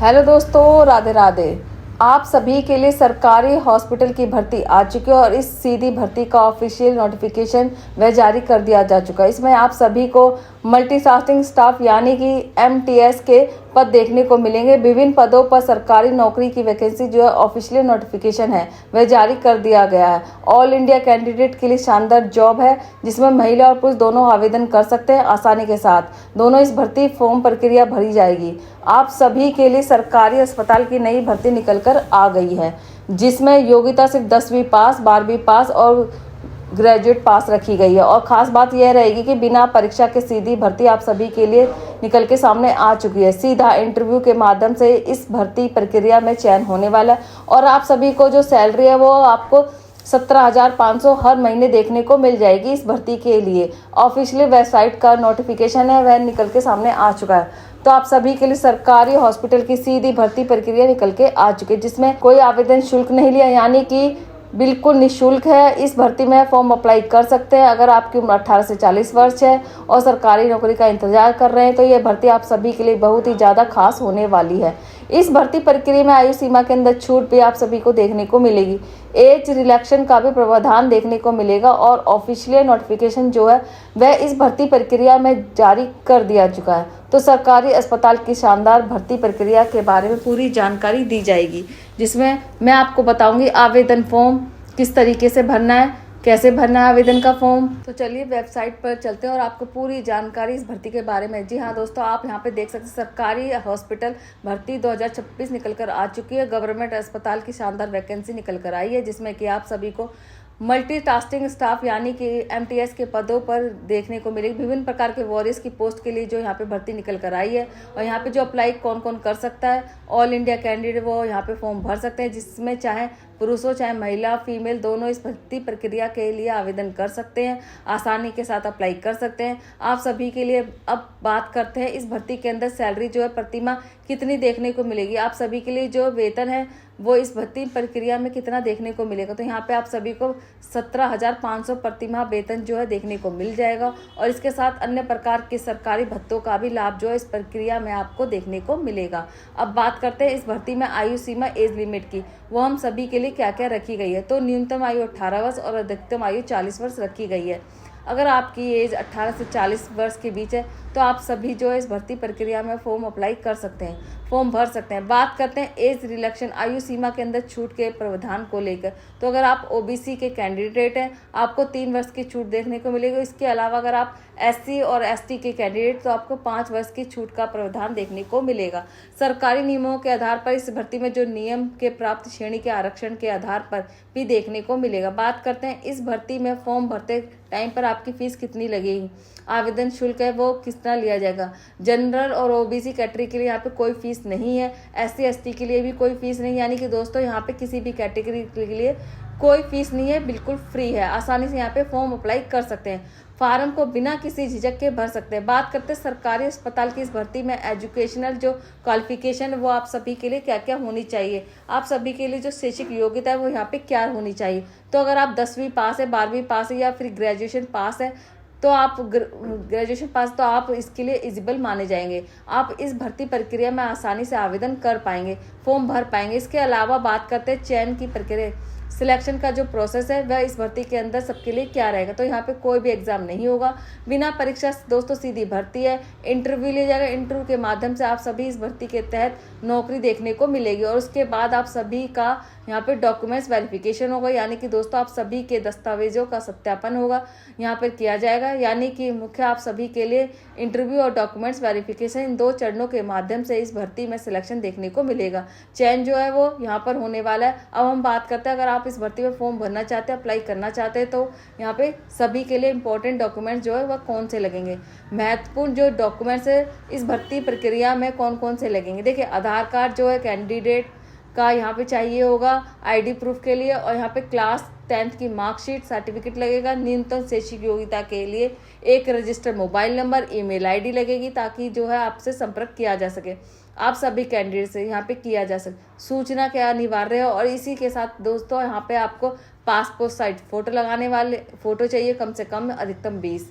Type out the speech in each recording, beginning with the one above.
Hello दोस्तों, राधे राधे। आप सभी के लिए सरकारी हॉस्पिटल की भर्ती आ चुकी है और इस सीधी भर्ती का ऑफिशियल नोटिफिकेशन वह जारी कर दिया जा चुका है। इसमें आप सभी को मल्टीटास्किंग स्टाफ यानी कि एमटीएस के पद देखने को मिलेंगे। विभिन्न पदों पर सरकारी नौकरी की वैकेंसी जो है ऑफिशियल नोटिफिकेशन है वह जारी कर दिया गया है। ऑल इंडिया कैंडिडेट के लिए शानदार जॉब है जिसमें महिला और पुरुष दोनों आवेदन कर सकते हैं आसानी के साथ। दोनों इस भर्ती फॉर्म प्रक्रिया भरी जाएगी। आप सभी के लिए सरकारी अस्पताल की नई भर्ती निकलकर आ गई है जिसमें योग्यता सिर्फ 10वीं पास, 12वीं पास और ग्रेजुएट पास रखी गई है। और खास बात यह रहेगी कि बिना परीक्षा के सीधी भर्ती आप सभी के लिए निकल के सामने आ चुकी है। सीधा इंटरव्यू के माध्यम से इस भर्ती प्रक्रिया में चयन होने वाला है और आप सभी को जो सैलरी है वो आपको 17,500 हर महीने देखने को मिल जाएगी। इस भर्ती के लिए ऑफिशियल वेबसाइट का नोटिफिकेशन है वह निकल के सामने आ चुका है। तो आप सभी के लिए सरकारी हॉस्पिटल की सीधी भर्ती प्रक्रिया निकल के आ चुकी है जिसमें कोई आवेदन शुल्क नहीं लिया, यानी कि बिल्कुल निःशुल्क है। इस भर्ती में फॉर्म अप्लाई कर सकते हैं अगर आपकी उम्र 18 से 40 वर्ष है और सरकारी नौकरी का इंतजार कर रहे हैं तो ये भर्ती आप सभी के लिए बहुत ही ज़्यादा खास होने वाली है। इस भर्ती प्रक्रिया में आयु सीमा के अंदर छूट भी आप सभी को देखने को मिलेगी। एज रिलैक्सेशन का भी प्रावधान देखने को मिलेगा और ऑफिशियल नोटिफिकेशन जो है वह इस भर्ती प्रक्रिया में जारी कर दिया चुका है। तो सरकारी अस्पताल की शानदार भर्ती प्रक्रिया के बारे में पूरी जानकारी दी जाएगी जिसमें मैं आपको बताऊंगी आवेदन फॉर्म किस तरीके से भरना है, कैसे भरना है आवेदन का फॉर्म। तो चलिए वेबसाइट पर चलते हैं और आपको पूरी जानकारी इस भर्ती के बारे में। जी हाँ दोस्तों, आप यहाँ पे देख सकते हैं सरकारी हॉस्पिटल भर्ती 2026 निकल कर आ चुकी है। गवर्नमेंट अस्पताल की शानदार वैकेंसी निकल कर आई है जिसमें कि आप सभी को मल्टीटास्किंग स्टाफ यानी कि एमटीएस के पदों पर देखने को मिलेगी। विभिन्न प्रकार के वॉरियर्स की पोस्ट के लिए जो यहाँ पे भर्ती निकल कर आई है और यहाँ पे जो अप्लाई कौन कौन कर सकता है, ऑल इंडिया कैंडिडेट वो यहाँ पे फॉर्म भर सकते हैं जिसमें चाहे पुरुष हो चाहे महिला फीमेल दोनों इस भर्ती प्रक्रिया के लिए आवेदन कर सकते हैं, आसानी के साथ अप्लाई कर सकते हैं। आप सभी के लिए अब बात करते हैं इस भर्ती के अंदर सैलरी जो है प्रतिमाह कितनी देखने को मिलेगी। आप सभी के लिए जो वेतन है वो इस भर्ती प्रक्रिया में कितना देखने को मिलेगा। तो यहाँ पे आप सभी को 17,500 प्रतिमाह वेतन जो है देखने को मिल जाएगा और इसके साथ अन्य प्रकार के सरकारी भत्तों का भी लाभ जो है इस प्रक्रिया में आपको देखने को मिलेगा। अब बात करते हैं इस भर्ती में आयु सीमा एज लिमिट की, वो हम सभी के लिए क्या क्या रखी गई है। तो न्यूनतम आयु 18 वर्ष और अधिकतम आयु 40 वर्ष रखी गई है। अगर आपकी एज 18 से 40 वर्ष के बीच है तो आप सभी जो है इस भर्ती प्रक्रिया में फॉर्म अप्लाई कर सकते हैं, फॉर्म भर सकते हैं। बात करते हैं एज रिलैक्सेशन आयु सीमा के अंदर छूट के प्रावधान को लेकर। तो अगर आप ओबीसी के कैंडिडेट हैं आपको 3 वर्ष की छूट देखने को मिलेगी। इसके अलावा अगर आप एससी और एसटी के कैंडिडेट तो आपको 5 वर्ष की छूट का प्रावधान देखने को मिलेगा। सरकारी नियमों के आधार पर इस भर्ती में जो नियम के प्राप्त श्रेणी के आरक्षण के आधार पर भी देखने को मिलेगा। बात करते हैं इस भर्ती में फॉर्म भरते टाइम पर आपकी फीस कितनी लगेगी, आवेदन शुल्क है वो कितना लिया जाएगा। जनरल और ओबीसी कैटेगरी के लिए यहाँ पे कोई फीस नहीं है, एससी एसटी के लिए भी कोई फीस नहीं, यानी कि दोस्तों यहाँ पे किसी भी कैटेगरी के लिए कोई फीस नहीं है, बिल्कुल फ्री है। आसानी से यहाँ पे फॉर्म अप्लाई कर सकते हैं, फार्म को बिना किसी झिझक के भर सकते हैं। बात करते हैं सरकारी अस्पताल की इस भर्ती में एजुकेशनल जो क्वालिफिकेशन वो आप सभी के लिए क्या क्या होनी चाहिए, आप सभी के लिए जो शैक्षिक योग्यता है वो यहाँ पे क्या होनी चाहिए। तो अगर आप 10वीं पास है, 12वीं पास है या फिर ग्रेजुएशन पास है तो आप ग्रेजुएशन पास तो आप इसके लिए एलिजिबल माने जाएंगे। आप इस भर्ती प्रक्रिया में आसानी से आवेदन कर पाएंगे, फॉर्म भर पाएंगे। इसके अलावा बात करते हैं चयन की प्रक्रिया, सिलेक्शन का जो प्रोसेस है वह इस भर्ती के अंदर सबके लिए क्या रहेगा। तो यहाँ पे कोई भी एग्जाम नहीं होगा, बिना परीक्षा दोस्तों सीधी भर्ती है। इंटरव्यू लिया जाएगा, इंटरव्यू के माध्यम से आप सभी इस भर्ती के तहत नौकरी देखने को मिलेगी और उसके बाद आप सभी का यहाँ पे डॉक्यूमेंट्स वेरिफिकेशन होगा, यानी कि दोस्तों आप सभी के दस्तावेजों का सत्यापन होगा यहाँ पर किया जाएगा। यानी कि मुख्य आप सभी के लिए इंटरव्यू और डॉक्यूमेंट्स वेरिफिकेशन इन 2 चरणों के माध्यम से इस भर्ती में सिलेक्शन देखने को मिलेगा। चयन जो है वो यहाँ पर होने वाला है। अब हम बात करते हैं अगर आप इस भर्ती में फॉर्म भरना चाहते हैं, अप्लाई करना चाहते हैं तो यहाँ पे सभी के लिए इंपॉर्टेंट डॉक्यूमेंट्स जो है वह कौन से लगेंगे, महत्वपूर्ण जो डॉक्यूमेंट्स है इस भर्ती प्रक्रिया में कौन कौन से लगेंगे। देखिए आधार कार्ड जो है कैंडिडेट का यहाँ पे चाहिए होगा आईडी प्रूफ के लिए और यहाँ पे क्लास 10th की मार्कशीट सर्टिफिकेट लगेगा। न्यूनतम शैक्षिक योग्यता के लिए एक registered mobile number, email ID लगेगी ताकि जो है आपसे संपर्क किया जा सके, आप सभी कैंडिडेट से यहाँ पे किया जा सके। सूचना क्या अनिवार्य है और इसी के साथ दोस्तों यहाँ पे आपको पासपोर्ट साइज फोटो लगाने वाले फोटो चाहिए, कम से कम अधिकतम 20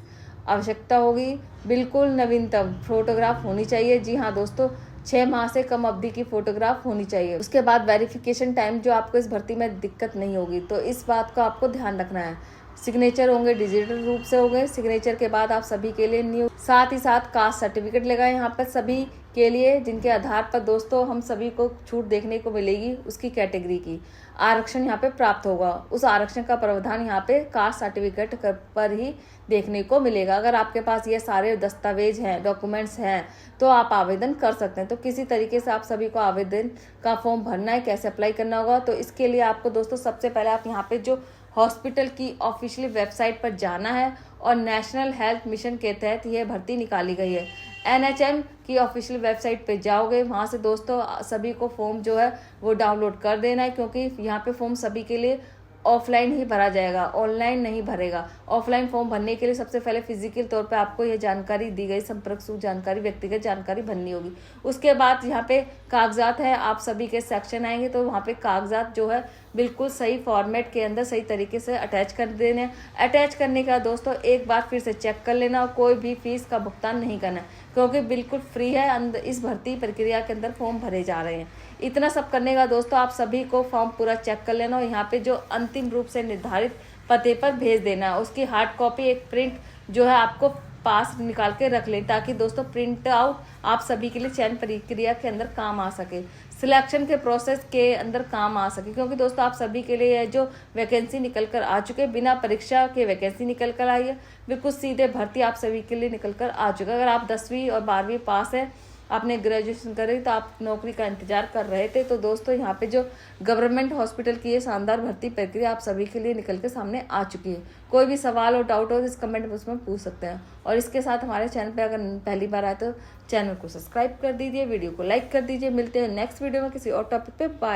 आवश्यकता होगी। बिल्कुल नवीनतम फोटोग्राफ होनी चाहिए। जी हाँ दोस्तों, 6 माह से कम अवधि की फोटोग्राफ होनी चाहिए। उसके बाद वेरिफिकेशन टाइम जो आपको इस भर्ती में दिक्कत नहीं होगी, तो इस बात का आपको ध्यान रखना है। सिग्नेचर होंगे डिजिटल रूप से होंगे। सिग्नेचर के बाद आप सभी के लिए न्यू साथ ही साथ कास्ट सर्टिफिकेट लगाए यहाँ पर सभी के लिए, जिनके आधार पर दोस्तों हम सभी को छूट देखने को मिलेगी उसकी कैटेगरी की। आरक्षण यहाँ पे प्राप्त होगा, उस आरक्षण का प्रावधान यहाँ पे कास्ट सर्टिफिकेट पर ही देखने को मिलेगा। अगर आपके पास ये सारे दस्तावेज हैं, डॉक्यूमेंट्स हैं, तो आप आवेदन कर सकते हैं। तो किसी तरीके से आप सभी को आवेदन का फॉर्म भरना है, कैसे अप्लाई करना होगा, तो इसके लिए आपको दोस्तों सबसे पहले आप यहाँ पे जो हॉस्पिटल की ऑफिशियल वेबसाइट पर जाना है और नेशनल हेल्थ मिशन के तहत यह भर्ती निकाली गई है। NHM की ऑफिशियल वेबसाइट पे जाओगे, वहाँ से दोस्तों सभी को फॉर्म जो है वो डाउनलोड कर देना है, क्योंकि यहाँ पे फॉर्म सभी के लिए ऑफलाइन ही भरा जाएगा, ऑनलाइन नहीं भरेगा। ऑफलाइन फॉर्म भरने के लिए सबसे पहले फिजिकल तौर पे आपको यह जानकारी दी गई संपर्क सूची जानकारी, व्यक्तिगत जानकारी भरनी होगी। उसके बाद यहाँ पे कागजात है, आप सभी के सेक्शन आएंगे तो वहाँ पे कागजात जो है बिल्कुल सही फॉर्मेट के अंदर सही तरीके से अटैच कर देने। अटैच करने का दोस्तों एक बार फिर से चेक कर लेना और कोई भी फीस का भुगतान नहीं करना, क्योंकि बिल्कुल फ्री है। इस भर्ती प्रक्रिया के अंदर फॉर्म भरे जा रहे हैं। इतना सब करने का दोस्तों आप सभी को फॉर्म पूरा चेक कर लेना और यहाँ पे जो अंतिम रूप से निर्धारित पते पर भेज देना है। उसकी हार्ड कॉपी एक प्रिंट जो है आपको पास निकाल के रख लें, ताकि दोस्तों प्रिंट आउट आप सभी के लिए चयन प्रक्रिया के अंदर काम आ सके, सिलेक्शन के प्रोसेस के अंदर काम आ सके। क्योंकि दोस्तों आप सभी के लिए जो वैकेंसी निकल कर आ चुके, बिना परीक्षा के वैकेंसी निकल कर आई है, बिल्कुल सीधे भर्ती आप सभी के लिए निकल कर आ चुका है। अगर आप 10वीं और 12वीं पास है, आपने ग्रेजुएशन करी, तो आप नौकरी का इंतजार कर रहे थे, तो दोस्तों यहाँ पे जो गवर्नमेंट हॉस्पिटल की ये शानदार भर्ती प्रक्रिया आप सभी के लिए निकल के सामने आ चुकी है। कोई भी सवाल और डाउट हो तो इस कमेंट बॉक्स में पूछ सकते हैं। और इसके साथ हमारे चैनल पे अगर पहली बार आए तो चैनल को सब्सक्राइब कर दीजिए, वीडियो को लाइक कर दीजिए। मिलते हैं नेक्स्ट वीडियो में किसी और टॉपिक पे। बाय।